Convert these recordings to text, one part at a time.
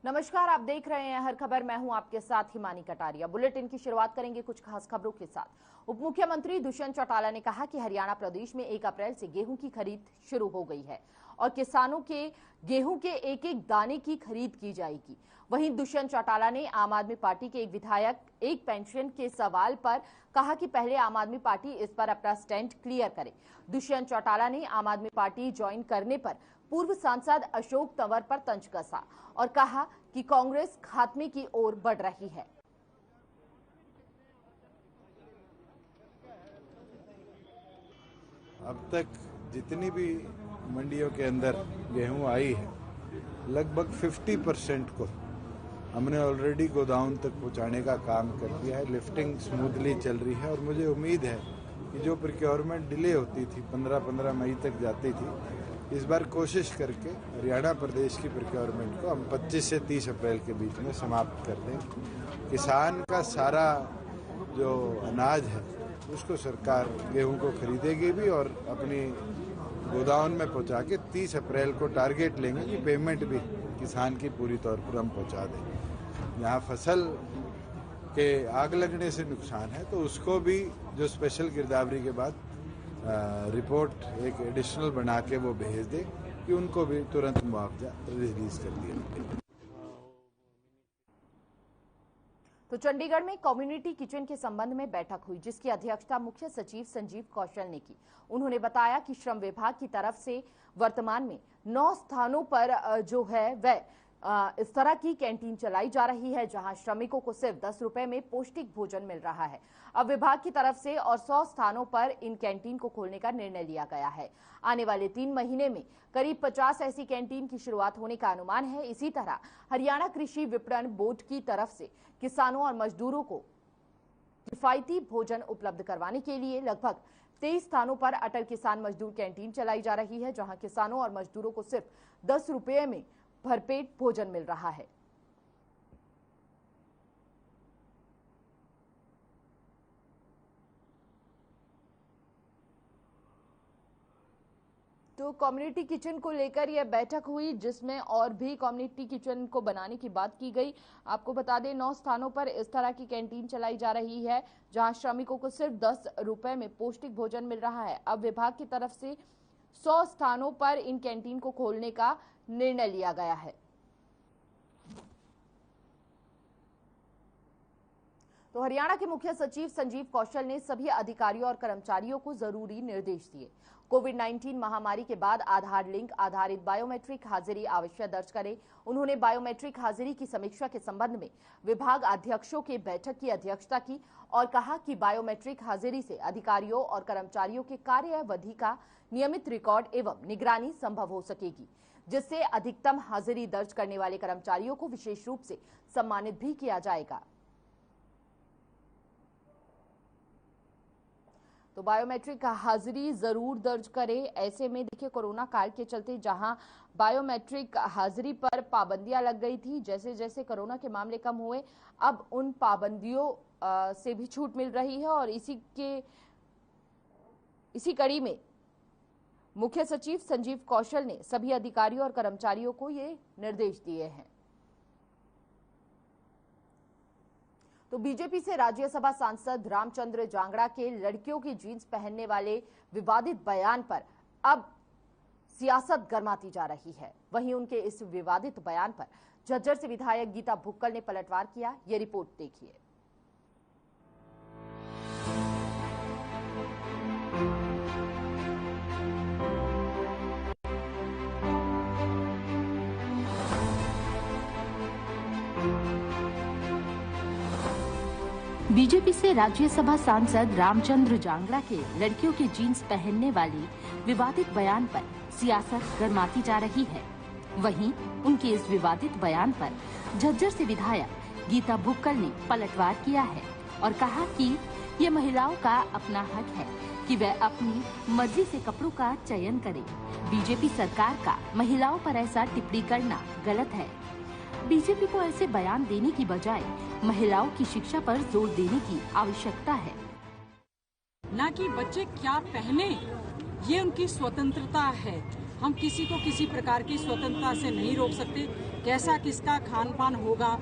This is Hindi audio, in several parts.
नमस्कार, आप देख रहे हैं हर खबर। मैं हूं आपके साथ हिमानी कटारिया। बुलेटिन की शुरुआत करेंगे कुछ खास खबरों के साथ। उप मुख्यमंत्री दुष्यंत चौटाला ने कहा कि हरियाणा प्रदेश में 1 अप्रैल से गेहूं की खरीद शुरू हो गई है और किसानों के गेहूं के एक एक दाने की खरीद की जाएगी। वहीं दुष्यंत चौटाला ने आम आदमी पार्टी के एक विधायक एक पेंशन के सवाल पर कहा कि पहले आम आदमी पार्टी इस पर अपना स्टैंड क्लियर करे। दुष्यंत चौटाला ने आम आदमी पार्टी ज्वाइन करने पर पूर्व सांसद अशोक तंवर पर तंज कसा और कहा कि कांग्रेस खात्मे की ओर बढ़ रही है। अब तक जितनी भी मंडियों के अंदर गेहूं आई है, लगभग 50% को हमने ऑलरेडी गोदाम तक पहुंचाने का काम कर दिया है। लिफ्टिंग स्मूथली चल रही है और मुझे उम्मीद है कि जो प्रोक्योरमेंट डिले होती थी, 15 मई तक जाती थी, इस बार कोशिश करके हरियाणा प्रदेश की प्रोक्योरमेंट को हम 25 से 30 अप्रैल के बीच में समाप्त कर दें। किसान का सारा जो अनाज है उसको सरकार गेहूं को खरीदेगी भी और अपनी गोदाम में पहुंचा के 30 अप्रैल को टारगेट लेंगे कि पेमेंट भी किसान की पूरी तौर पर हम पहुंचा दें। यहाँ फसल के आग लगने से नुकसान है तो उसको भी जो स्पेशल गिरदावरी के बाद रिपोर्ट एक एडिशनल बना के वो भेज दे कि उनको भी तुरंत मुआवजा रिलीज कर दिया। तो चंडीगढ़ में कम्युनिटी किचन के संबंध में बैठक हुई, जिसकी अध्यक्षता मुख्य सचिव संजीव कौशल ने की। उन्होंने बताया कि श्रम विभाग की तरफ से वर्तमान में 9 स्थानों पर जो है वह इस तरह की कैंटीन चलाई जा रही है, जहां श्रमिकों को सिर्फ 10 रुपए में पौष्टिक भोजन मिल रहा है। अब विभाग की तरफ से और 100 स्थानों पर इन कैंटीन को खोलने का निर्णय लिया गया है। आने वाले 3 महीने में करीब 50 ऐसी कैंटीन की शुरुआत होने का अनुमान है। इसी तरह हरियाणा कृषि विपणन बोर्ड की तरफ से किसानों और मजदूरों को किफायती भोजन उपलब्ध करवाने के लिए लगभग 23 स्थानों पर अटल किसान मजदूर कैंटीन चलाई जा रही है, जहां किसानों और मजदूरों को सिर्फ 10 रुपये में भरपेट भोजन मिल रहा है। तो कम्युनिटी किचन को लेकर यह बैठक हुई, जिसमें और भी कम्युनिटी किचन को बनाने की बात की गई। आपको बता दें 9 स्थानों पर इस तरह की कैंटीन चलाई जा रही है, जहां श्रमिकों को सिर्फ 10 रुपए में पौष्टिक भोजन मिल रहा है। अब विभाग की तरफ से 100 स्थानों पर इन कैंटीन को खोलने का निर्णय लिया गया है। तो हरियाणा के मुख्य सचिव संजीव कौशल ने सभी अधिकारियों और कर्मचारियों को जरूरी निर्देश दिए। कोविड-19 महामारी के बाद आधार लिंक आधारित बायोमेट्रिक हाजिरी आवश्यक दर्ज करें। उन्होंने बायोमेट्रिक हाजिरी की समीक्षा के संबंध में विभाग अध्यक्षों की बैठक की अध्यक्षता की और कहा कि बायोमेट्रिक हाजिरी से अधिकारियों और कर्मचारियों के कार्यावधि का नियमित रिकॉर्ड एवं निगरानी संभव हो सकेगी, जिससे अधिकतम हाजिरी दर्ज करने वाले कर्मचारियों को विशेष रूप से सम्मानित भी किया जाएगा। तो बायोमेट्रिक हाजिरी जरूर दर्ज करें। ऐसे में देखिए, कोरोना काल के चलते जहां बायोमेट्रिक हाजिरी पर पाबंदियां लग गई थी, जैसे जैसे कोरोना के मामले कम हुए, अब उन पाबंदियों से भी छूट मिल रही है। और इसी कड़ी में मुख्य सचिव संजीव कौशल ने सभी अधिकारियों और कर्मचारियों को ये निर्देश दिए हैं। तो बीजेपी से राज्यसभा सांसद रामचंद्र जांगड़ा के लड़कियों की जींस पहनने वाले विवादित बयान पर अब सियासत गर्माती जा रही है। वहीं उनके इस विवादित बयान पर झज्जर से विधायक गीता भुक्कल ने पलटवार किया। ये रिपोर्ट देखिए। बीजेपी से राज्यसभा सांसद रामचंद्र जांगड़ा के लड़कियों की जीन्स पहनने वाली विवादित बयान पर सियासत गर्माती जा रही है। वहीं उनके इस विवादित बयान पर झज्जर से विधायक गीता भुक्कल ने पलटवार किया है और कहा कि ये महिलाओं का अपना हक है कि वह अपनी मर्जी से कपड़ों का चयन करे। बीजेपी सरकार का महिलाओं पर ऐसा टिप्पणी करना गलत है। बीजेपी को ऐसे बयान देने की बजाय महिलाओं की शिक्षा पर जोर देने की आवश्यकता है। ना कि बच्चे क्या पहने, ये उनकी स्वतंत्रता है। हम किसी को किसी प्रकार की स्वतंत्रता से नहीं रोक सकते। कैसा किसका खान पान होगा,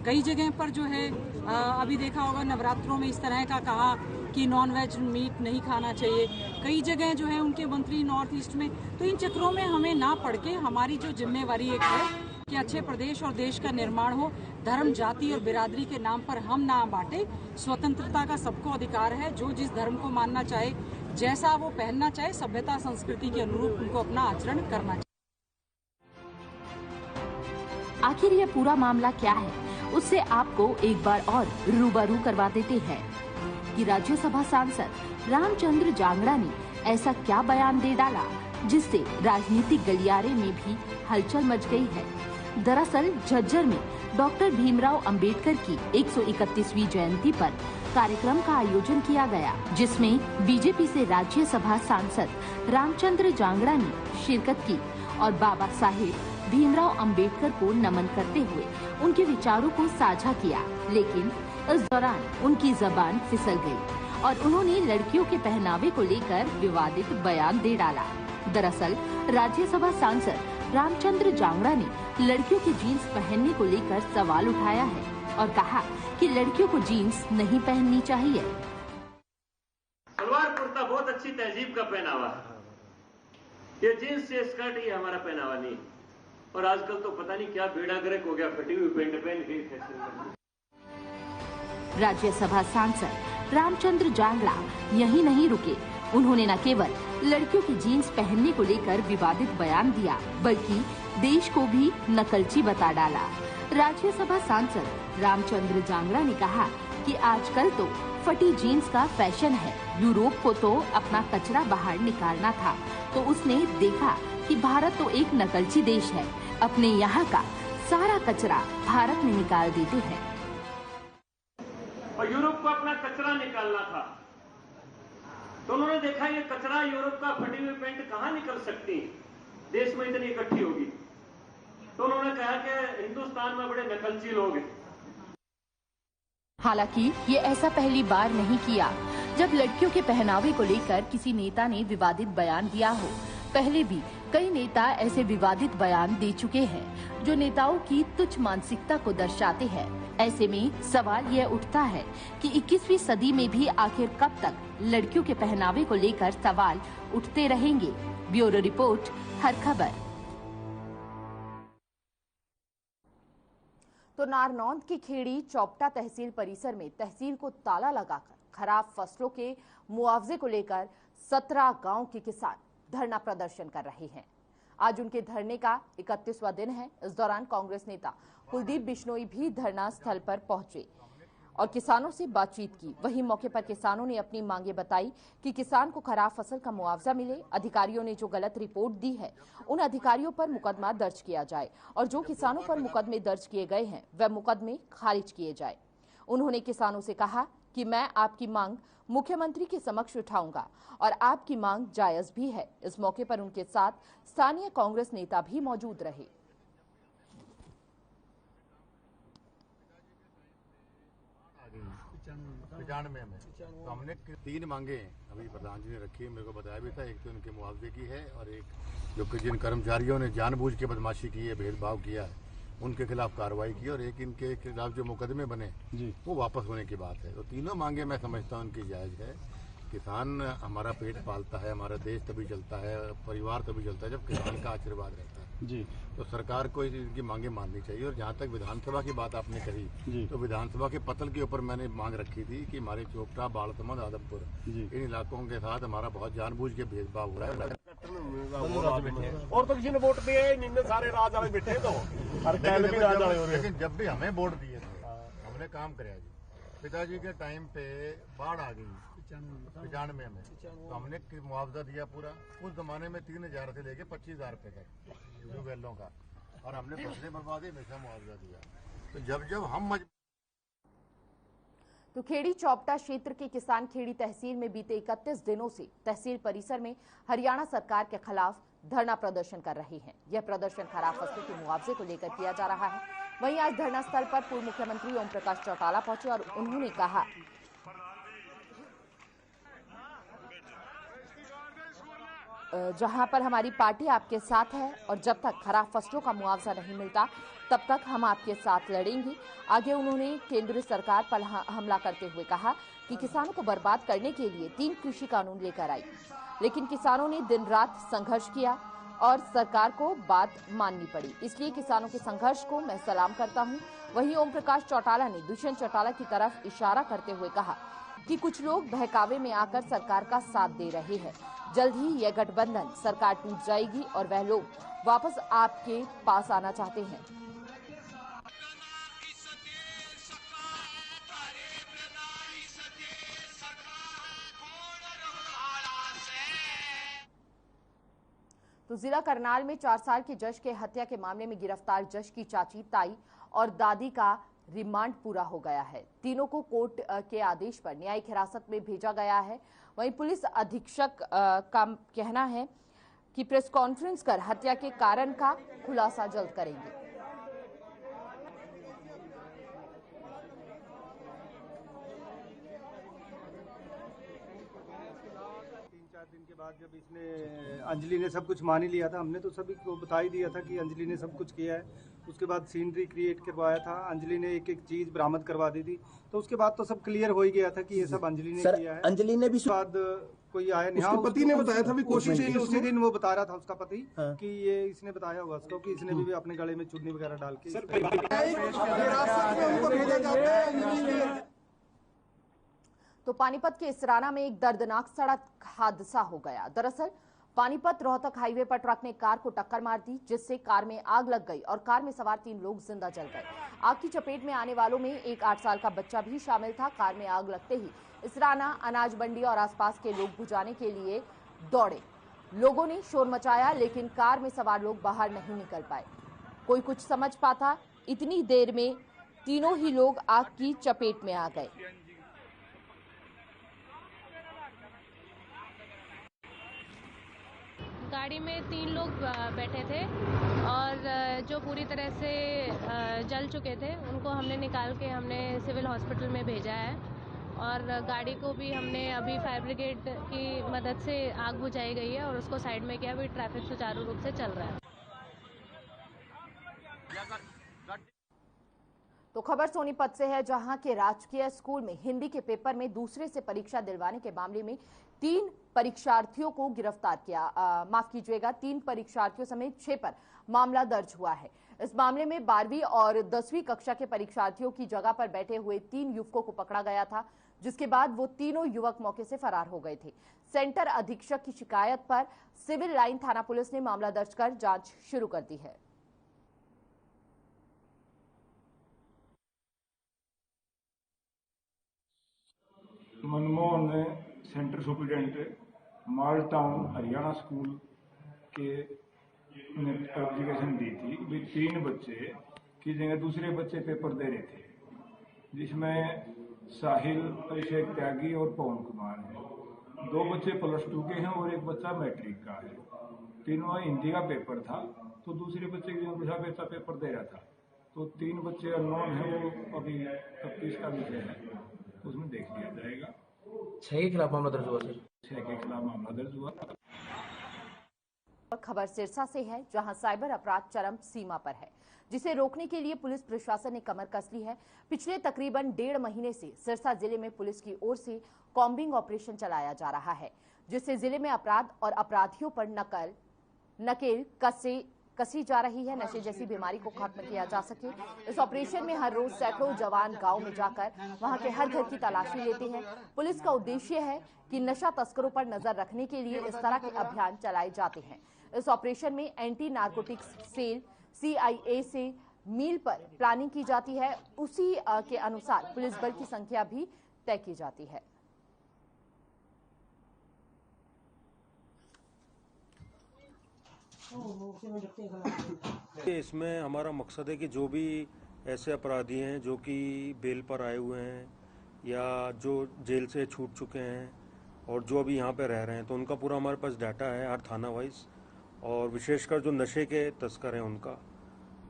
कई जगह पर जो है अभी देखा होगा नवरात्रों में इस तरह का कहा कि नॉन वेज मीट नहीं खाना चाहिए। कई जगह जो है उनके मंत्री नॉर्थ ईस्ट में, तो इन चक्रों में हमें ना पड़ के हमारी जो जिम्मेवारी एक है कि अच्छे प्रदेश और देश का निर्माण हो, धर्म जाति और बिरादरी के नाम पर हम ना बांटे। स्वतंत्रता का सबको अधिकार है, जो जिस धर्म को मानना चाहे, जैसा वो पहनना चाहे, सभ्यता संस्कृति के अनुरूप उनको अपना आचरण करना चाहिए। आखिर यह पूरा मामला क्या है, उससे आपको एक बार और रूबरू करवा देते हैं कि राज्यसभा सांसद रामचंद्र जांगड़ा ने ऐसा क्या बयान दे डाला जिससे राजनीतिक गलियारे में भी हलचल मच गई है। दरअसल झज्जर में डॉक्टर भीमराव अंबेडकर की 131वीं जयंती पर कार्यक्रम का आयोजन किया गया, जिसमें बीजेपी से राज्यसभा सांसद रामचंद्र जांगड़ा ने शिरकत की और बाबा साहेब भीमराव अंबेडकर को नमन करते हुए उनके विचारों को साझा किया। लेकिन इस दौरान उनकी जबान फिसल गई और उन्होंने लड़कियों के पहनावे को लेकर विवादित बयान दे डाला। दरअसल राज्यसभा सांसद रामचंद्र जांगड़ा ने लड़कियों की जीन्स पहनने को लेकर सवाल उठाया है और कहा कि लड़कियों को जीन्स नहीं पहननी चाहिए। सलवार कुर्ता बहुत अच्छी तहजीब का पहनावा है, ये जीन्स से स्कर्ट ये हमारा पहनावा नहीं। और आजकल तो पता नहीं क्या बेड़ा गर्क हो गया, फटी हुई पेंट पहन के। राज्यसभा सांसद रामचंद्र जांगड़ा यही नहीं रुके, उन्होंने न केवल लड़कियों की जीन्स पहनने को लेकर विवादित बयान दिया, बल्कि देश को भी नकलची बता डाला। राज्यसभा सांसद रामचंद्र जांगड़ा ने कहा कि आजकल तो फटी जीन्स का फैशन है। यूरोप को तो अपना कचरा बाहर निकालना था, तो उसने देखा कि भारत तो एक नकलची देश है, अपने यहाँ का सारा कचरा भारत में निकाल देते हैं। और यूरोप को अपना कचरा निकालना था, तो उन्होंने देखा ये कचरा यूरोप का फटी हुई पेंट कहाँ निकल सकती है, देश में इतनी इकट्ठी होगी। तो उन्होंने कहा कि हिंदुस्तान में बड़े नकलची लोग हैं। हालांकि ये ऐसा पहली बार नहीं किया जब लड़कियों के पहनावे को लेकर किसी नेता ने विवादित बयान दिया हो। पहले भी कई नेता ऐसे विवादित बयान दे चुके हैं जो नेताओं की तुच्छ मानसिकता को दर्शाते हैं। ऐसे में सवाल यह उठता है कि 21वीं सदी में भी आखिर कब तक लड़कियों के पहनावे को लेकर सवाल उठते रहेंगे। ब्यूरो रिपोर्ट, हर खबर। तो नारनौंद की खेड़ी चौपटा तहसील परिसर में तहसील को ताला लगाकर खराब फसलों के मुआवजे को लेकर 17 गांव के किसान धरना प्रदर्शन कर रहे हैं। आज उनके धरने का 31वां दिन है। इस दौरान कांग्रेस नेता कुलदीप बिश्नोई भी धरना स्थल पर पहुंचे और किसानों से बातचीत की। वहीं मौके पर किसानों ने अपनी मांगे बताई कि किसान को खराब फसल का मुआवजा मिले, अधिकारियों ने जो गलत रिपोर्ट दी है उन अधिकारियों पर मुकदमा दर्ज किया जाए और जो किसानों पर मुकदमे दर्ज किए गए हैं वह मुकदमे खारिज किए जाए। उन्होंने किसानों से कहा कि मैं आपकी मांग मुख्यमंत्री के समक्ष उठाऊंगा और आपकी मांग जायज भी है। इस मौके पर उनके साथ स्थानीय कांग्रेस नेता भी मौजूद रहे। तो हमने 3 मांगे अभी प्रधान जी ने रखी है, मेरे को बताया भी था। एक तो उनके मुआवजे की है और एक जो कि जिन कर्मचारियों ने जानबूझ के बदमाशी की है, भेदभाव किया है, उनके खिलाफ कार्रवाई की और एक इनके खिलाफ जो मुकदमे बने वो वापस होने की बात है। तो तीनों मांगे मैं समझता हूँ उनकी जायज है। किसान हमारा पेट पालता है, हमारा देश तभी चलता है, परिवार तभी चलता है जब किसान का आशीर्वाद रहता है जी। तो सरकार को इनकी मांगे माननी चाहिए। और जहाँ तक विधानसभा की बात आपने कही, तो विधानसभा के पतल के ऊपर मैंने मांग रखी थी कि हमारे चोपटा, बालसमंद, आदमपुर इन इलाकों के साथ हमारा बहुत जानबूझ के भेदभाव हो रहा है। और तो किसी ने वोट दिए इनने सारे राज वाले बैठे तो लेकिन जब भी हमें वोट दिए थे हमने काम कराया जी। पिताजी के टाइम पे बाढ़ आ गई 95 में, तो हमने मुआवजा दिया पूरा। उस जमाने में 3000 से लेके 25,000 रुपए तक ट्यूबवेलों का, और हमने फसलें बर्बादी हमेशा मुआवजा दिया। तो जब हम तो खेड़ी चौपटा क्षेत्र के किसान खेड़ी तहसील में बीते 31 दिनों से तहसील परिसर में हरियाणा सरकार के खिलाफ धरना प्रदर्शन कर रहे हैं। यह प्रदर्शन खराब फसलों के मुआवजे को लेकर किया जा रहा है। वहीं आज धरना स्थल पर पूर्व मुख्यमंत्री ओम प्रकाश चौटाला पहुंचे और उन्होंने कहा जहां पर हमारी पार्टी आपके साथ है और जब तक खराब फसलों का मुआवजा नहीं मिलता तब तक हम आपके साथ लड़ेंगे। आगे उन्होंने केंद्र सरकार पर हमला करते हुए कहा कि किसानों को बर्बाद करने के लिए 3 कृषि कानून लेकर आई, लेकिन किसानों ने दिन रात संघर्ष किया और सरकार को बात माननी पड़ी। इसलिए किसानों के संघर्ष को मैं सलाम करता हूं। वहीं ओम प्रकाश चौटाला ने दुष्यंत चौटाला की तरफ इशारा करते हुए कहा कि कुछ लोग बहकावे में आकर सरकार का साथ दे रहे हैं। जल्द ही यह गठबंधन सरकार टूट जाएगी और वह लोग वापस आपके पास आना चाहते हैं। तो जिला करनाल में 4 साल के जज के हत्या के मामले में गिरफ्तार जज की चाची, ताई और दादी का रिमांड पूरा हो गया है। तीनों को कोर्ट के आदेश पर न्यायिक हिरासत में भेजा गया है। वहीं पुलिस अधीक्षक का कहना है कि प्रेस कॉन्फ्रेंस कर हत्या के कारण का खुलासा जल्द करेंगे। दिन के बाद जब इसने अंजलि ने सब कुछ मान ही लिया था, हमने तो सभी को बता ही दिया था कि अंजलि ने सब कुछ किया है। उसके बाद सीनरी क्रिएट करवाया था, अंजलि ने एक एक चीज बरामद करवा दी थी, तो उसके बाद तो सब क्लियर हो ही गया था कि ये सब अंजलि ने किया है। अंजलि ने भी बाद कोई आया नहीं, उसके पति ने बताया था भी कोशिश उसी दिन वो बता रहा था उसका पति कि ये इसने बताया होगा उसको कि इसने भी अपने गले में चुन्नी वगैरह डाल के तो पानीपत के इसराना में एक दर्दनाक सड़क हादसा हो गया। दरअसल पानीपत रोहतक हाईवे पर ट्रक ने कार को टक्कर मार दी, जिससे कार में आग लग गई और कार में सवार 3 लोग जिंदा जल गए। आग की चपेट में आने वालों में एक 8 साल का बच्चा भी शामिल था। कार में आग लगते ही इसराना अनाज मंडी और आसपास के लोग बुझाने के लिए दौड़े। लोगों ने शोर मचाया, लेकिन कार में सवार लोग बाहर नहीं निकल पाए। कोई कुछ समझ पाता, इतनी देर में तीनों ही लोग आग की चपेट में आ गए। गाड़ी में 3 लोग बैठे थे और जो पूरी तरह से जल चुके थे उनको हमने निकाल के हमने सिविल हॉस्पिटल में भेजा है और गाड़ी को भी हमने अभी फायर ब्रिगेड की मदद से आग बुझाई गई है और उसको साइड में किया। अभी ट्रैफिक सुचारू रूप से चल रहा है। तो खबर सोनीपत से है, जहां के राजकीय स्कूल में हिंदी के पेपर में दूसरे से परीक्षा दिलवाने के मामले में 3 परीक्षार्थियों को गिरफ्तार किया। माफ कीजिएगा, 3 परीक्षार्थियों समेत 6 पर मामला दर्ज हुआ है। इस मामले में 12वीं और 10वीं कक्षा के परीक्षार्थियों की जगह पर बैठे हुए 3 युवकों को पकड़ा गया था, जिसके बाद वो तीनों युवक मौके से फरार हो गए थे। सेंटर अधीक्षक की शिकायत पर सिविल लाइन थाना पुलिस ने मामला दर्ज कर जांच शुरू कर दी है। मनमोहन ने सेंटर सुप्रिटेंडेंट माल टाउन हरियाणा स्कूल के एप्लीकेशन दी थी भी 3 बच्चे की जगह दूसरे बच्चे पेपर दे रहे थे, जिसमें साहिल, अभिषेक त्यागी और पवन कुमार है। 2 बच्चे +2 के हैं और 1 बच्चा मैट्रिक का है। तीनों हिंदी का पेपर था, तो दूसरे बच्चे की जगह दूसरा बच्चा पेपर दे रहा था। तो 3 बच्चे अननोन है, वो अभी 31 का विषय है, उसमें देख लिया जाएगा। 6 के खिलाफ मामला दर्ज हुआ सर। 6 के खिलाफ मामला दर्ज हुआ। खबर सिरसा से है, जहां साइबर अपराध चरम सीमा पर है, जिसे रोकने के लिए पुलिस प्रशासन ने कमर कस ली है। पिछले तकरीबन 1.5 महीने से सिरसा जिले में पुलिस की ओर से कॉम्बिंग ऑपरेशन चलाया जा रहा है, जिससे जिले में अपराध और अपराधियों पर नकेल कसी जा रही है। नशे जैसी बीमारी को खत्म किया जा सके, इस ऑपरेशन में हर रोज सैकड़ों जवान गांव में जाकर वहां के हर घर की तलाशी लेते हैं। पुलिस का उद्देश्य है कि नशा तस्करों पर नजर रखने के लिए इस तरह के अभियान चलाए जाते हैं। इस ऑपरेशन में एंटी नार्कोटिक्स सेल CIA से मील पर प्लानिंग की जाती है। उसी के अनुसार पुलिस बल की संख्या भी तय की जाती है। इसमें हमारा मकसद है कि जो भी ऐसे अपराधी हैं जो कि बेल पर आए हुए हैं या जो जेल से छूट चुके हैं और जो अभी यहाँ पे रह रहे हैं, तो उनका पूरा हमारे पास डाटा है हर थाना वाइज, और विशेषकर जो नशे के तस्कर हैं उनका,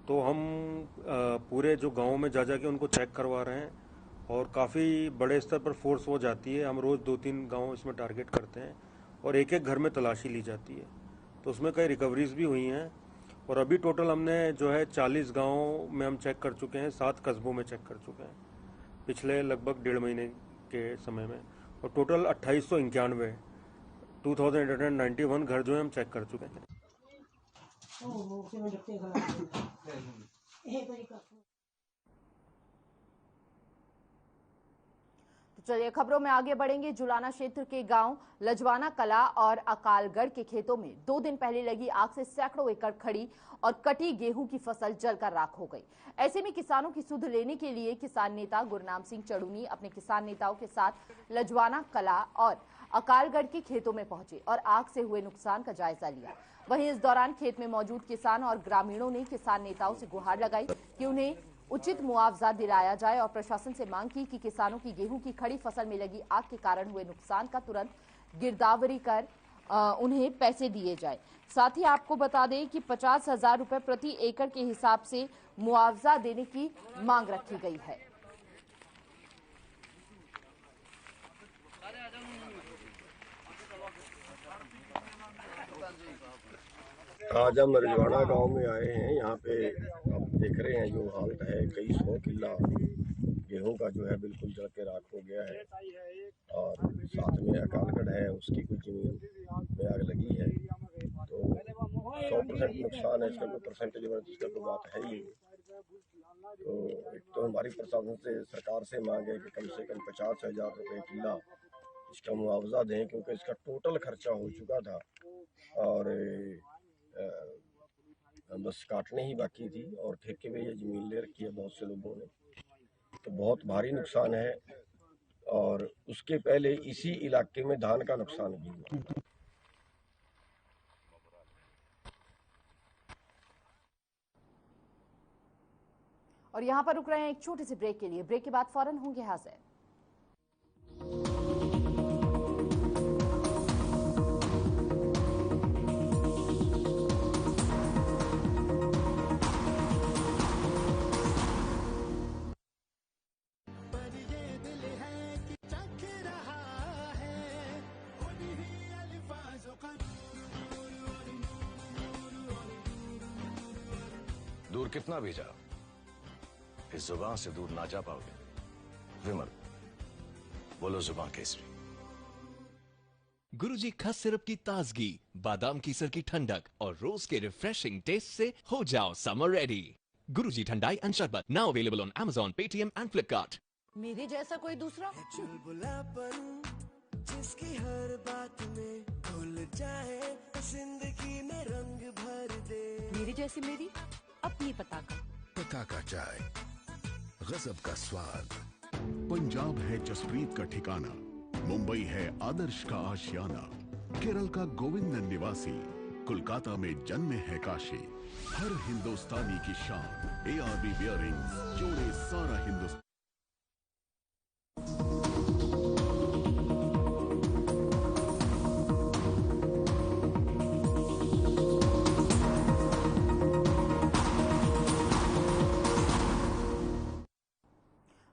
तो हम पूरे जो गाँव में जा के उनको चेक करवा रहे हैं और काफ़ी बड़े स्तर पर फोर्स हो जाती है। हम रोज़ 2-3 गाँव इसमें टारगेट करते हैं और एक एक घर में तलाशी ली जाती है। तो उसमें कई रिकवरीज भी हुई हैं और अभी टोटल हमने जो है 40 गाँव में हम चेक कर चुके हैं, 7 कस्बों में चेक कर चुके हैं पिछले लगभग 1.5 महीने के समय में, और टोटल 2891 2891 घर जो है हम चेक कर चुके हैं। चलिए खबरों में आगे बढ़ेंगे। जुलाना क्षेत्र के गांव लजवाना कला और अकालगढ़ के खेतों में 2 दिन पहले लगी आग से सैकड़ों एकड़ खड़ी और कटी गेहूं की फसल जलकर राख हो गई। ऐसे में किसानों की सुध लेने के लिए किसान नेता गुरनाम सिंह चड़ूनी अपने किसान नेताओं के साथ लजवाना कला और अकालगढ़ के खेतों में पहुंचे और आग से हुए नुकसान का जायजा लिया। वहीं इस दौरान खेत में मौजूद किसान और ग्रामीणों ने किसान नेताओं से गुहार लगाई कि उन्हें उचित मुआवजा दिलाया जाए और प्रशासन से मांग की कि किसानों की गेहूं की खड़ी फसल में लगी आग के कारण हुए नुकसान का तुरंत गिरदावरी कर उन्हें पैसे दिए जाए। साथ ही आपको बता दें कि 50,000 रुपए प्रति एकड़ के हिसाब से मुआवजा देने की मांग रखी गई है। आज हम रजवाड़ा गांव में आए हैं। यहाँ पे आप देख रहे हैं जो हालत है, कई 100 किला गेहूं का जो है बिल्कुल जल के राख हो गया है और साथ में अकालगढ़ है, उसकी कुछ जमीन में आग लगी है। तो 100% नुकसान है, इसका कोई परसेंटेज इसका कोई बात है ही। तो एक तो हमारी प्रशासन से, सरकार से मांग है कि कम से कम 50,000 रुपये किला इसका मुआवजा दें, क्योंकि इसका टोटल खर्चा हो चुका था और बस काटने ही बाकी थी और ठेके में ये जमीन ले रखी है बहुत से लोगों ने। तो बहुत भारी नुकसान है और उसके पहले इसी इलाके में धान का नुकसान भी हुआ। और यहाँ पर रुक रहे हैं एक छोटे से ब्रेक के लिए। ब्रेक के बाद फौरन होंगे हाजिर। दूर कितना भी जाओ, इस जुबान से दूर ना जा पाओगे। विमल, बोलो जुबान केसरी। गुरुजी खस सिरप की ताजगी, बादाम कीसर की ठंडक और रोज के रिफ्रेशिंग टेस्ट से हो जाओ summer ready. Guruji thandai and sharbat now available on Amazon, Paytm and Flipkart। मेरे जैसा कोई दूसरा चुलबुलापन जिसकी हर बात में घुल जाए, जिंदगी में रंग भर दे। मेरी जैसी मेरी अपनी पताका चाय, गजब का स्वाद। पंजाब है जसप्रीत का ठिकाना, मुंबई है आदर्श का आशियाना, केरल का गोविंदन निवासी, कोलकाता में जन्मे है काशी। हर हिंदुस्तानी की शान, ARB बियरिंग्स जोड़े सारा हिंदुस्तान।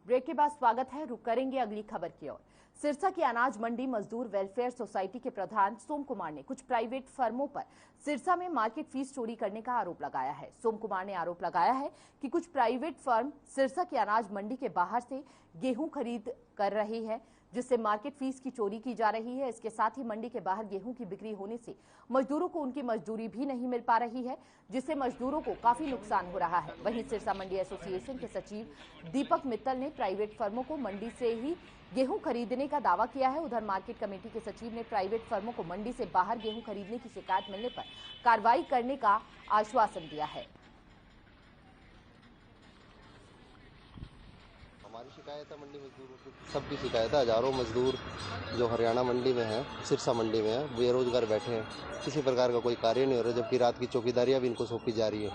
ब्रेक के बाद स्वागत है। रुक करेंगे अगली खबर की ओर। सिरसा की अनाज मंडी मजदूर वेलफेयर सोसाइटी के प्रधान सोम कुमार ने कुछ प्राइवेट फर्मों पर सिरसा में मार्केट फीस चोरी करने का आरोप लगाया है। सोम कुमार ने आरोप लगाया है कि कुछ प्राइवेट फर्म सिरसा की अनाज मंडी के बाहर से गेहूं खरीद कर रही है, जिससे मार्केट फीस की चोरी की जा रही है। इसके साथ ही मंडी के बाहर गेहूं की बिक्री होने से मजदूरों को उनकी मजदूरी भी नहीं मिल पा रही है, जिससे मजदूरों को काफी नुकसान हो रहा है। वहीं सिरसा मंडी एसोसिएशन के सचिव दीपक मित्तल ने प्राइवेट फर्मों को मंडी से ही गेहूं खरीदने का दावा किया है। उधर मार्केट कमेटी के सचिव ने प्राइवेट फर्मों को मंडी से बाहर गेहूं खरीदने की शिकायत मिलने पर कार्रवाई करने का आश्वासन दिया है। हमारी शिकायत है मंडी मजदूरों की, सबकी शिकायत है। हजारों मजदूर जो हरियाणा मंडी में हैं, सिरसा मंडी में हैं, बेरोजगार बैठे हैं, किसी प्रकार का कोई कार्य नहीं हो रहा, जबकि रात की चौकीदारियां भी इनको सौंपी जा रही है।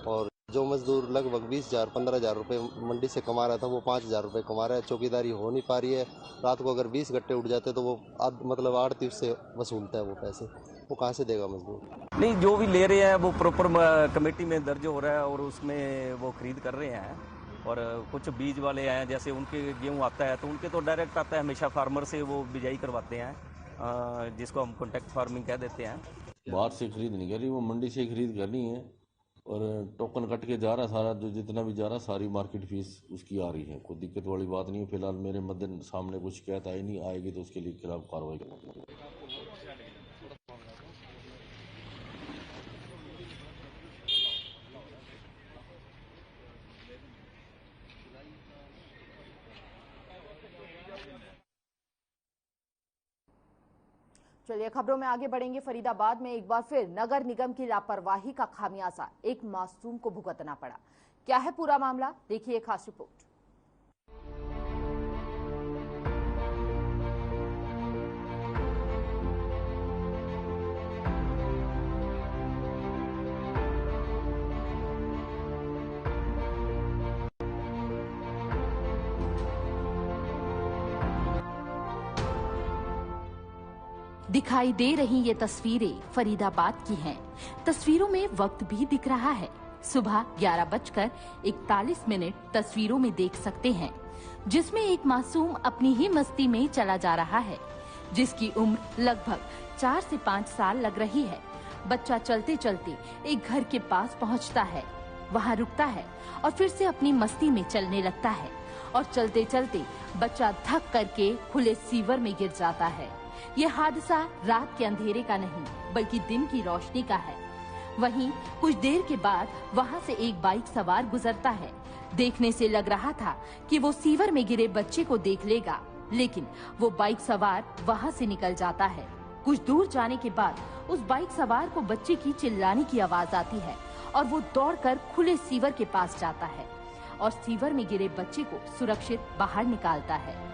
और जो मजदूर लगभग 20,000 15,000 रुपये मंडी से कमा रहा था, वो 5,000 रुपये कमा रहा है। चौकीदारी हो नहीं पा रही है। रात को अगर 20 गट्टे उठ जाते तो वो मतलब आड़ती उससे वसूलता है वो पैसे, वो कहाँ से देगा मजदूर? नहीं, जो भी ले रहे हैं वो प्रॉपर कमेटी में दर्ज हो रहा है और उसमें वो खरीद कर रहे हैं। और कुछ बीज वाले हैं, जैसे उनके गेहूं आता है तो उनके तो डायरेक्ट आता है, हमेशा फार्मर से वो बिजाई करवाते हैं। जिसको हम कॉन्टैक्ट फार्मिंग कह देते हैं। बाहर से खरीद नहीं कर रही, वो मंडी से खरीद करनी है और टोकन कट के जा रहा सारा, जो जितना भी जा रहा सारी मार्केट फीस उसकी आ रही है। कोई दिक्कत वाली बात नहीं है। फिलहाल मेरे मद्दे सामने कुछ शिकायत आई नहीं, आएगी तो उसके लिए खिलाफ कार्रवाई करेंगे। चलिए खबरों में आगे बढ़ेंगे। फरीदाबाद में एक बार फिर नगर निगम की लापरवाही का खामियाजा एक मासूम को भुगतना पड़ा। क्या है पूरा मामला, देखिए खास रिपोर्ट। दिखाई दे रही ये तस्वीरें फरीदाबाद की हैं। तस्वीरों में वक्त भी दिख रहा है। सुबह 11:41 तस्वीरों में देख सकते हैं, जिसमें एक मासूम अपनी ही मस्ती में चला जा रहा है, जिसकी उम्र लगभग 4 से 5 साल लग रही है। बच्चा चलते चलते एक घर के पास पहुंचता है, वहां रुकता है और फिर से अपनी मस्ती में चलने लगता है और चलते चलते बच्चा धक करके खुले सीवर में गिर जाता है। ये हादसा रात के अंधेरे का नहीं बल्कि दिन की रोशनी का है। वहीं कुछ देर के बाद वहां से एक बाइक सवार गुजरता है। देखने से लग रहा था कि वो सीवर में गिरे बच्चे को देख लेगा, लेकिन वो बाइक सवार वहां से निकल जाता है। कुछ दूर जाने के बाद उस बाइक सवार को बच्चे की चिल्लाने की आवाज आती है और वो दौड़कर खुले सीवर के पास जाता है और सीवर में गिरे बच्चे को सुरक्षित बाहर निकालता है।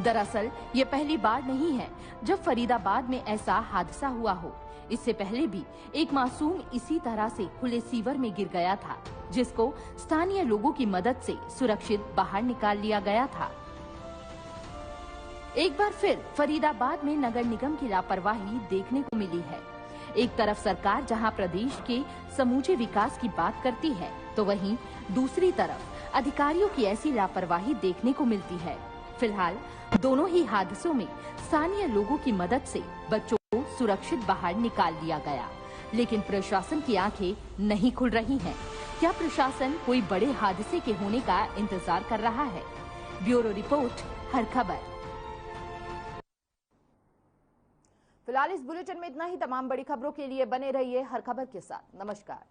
दरअसल ये पहली बार नहीं है जब फरीदाबाद में ऐसा हादसा हुआ हो। इससे पहले भी एक मासूम इसी तरह से खुले सीवर में गिर गया था, जिसको स्थानीय लोगों की मदद से सुरक्षित बाहर निकाल लिया गया था। एक बार फिर फरीदाबाद में नगर निगम की लापरवाही देखने को मिली है। एक तरफ सरकार जहां प्रदेश के समूचे विकास की बात करती है, तो वहीं दूसरी तरफ अधिकारियों की ऐसी लापरवाही देखने को मिलती है। फिलहाल दोनों ही हादसों में स्थानीय लोगों की मदद से बच्चों को सुरक्षित बाहर निकाल लिया गया, लेकिन प्रशासन की आंखें नहीं खुल रही हैं। क्या प्रशासन कोई बड़े हादसे के होने का इंतजार कर रहा है? ब्यूरो रिपोर्ट, हर खबर। फिलहाल इस बुलेटिन में इतना ही। तमाम बड़ी खबरों के लिए बने रहिए हर खबर के साथ। नमस्कार।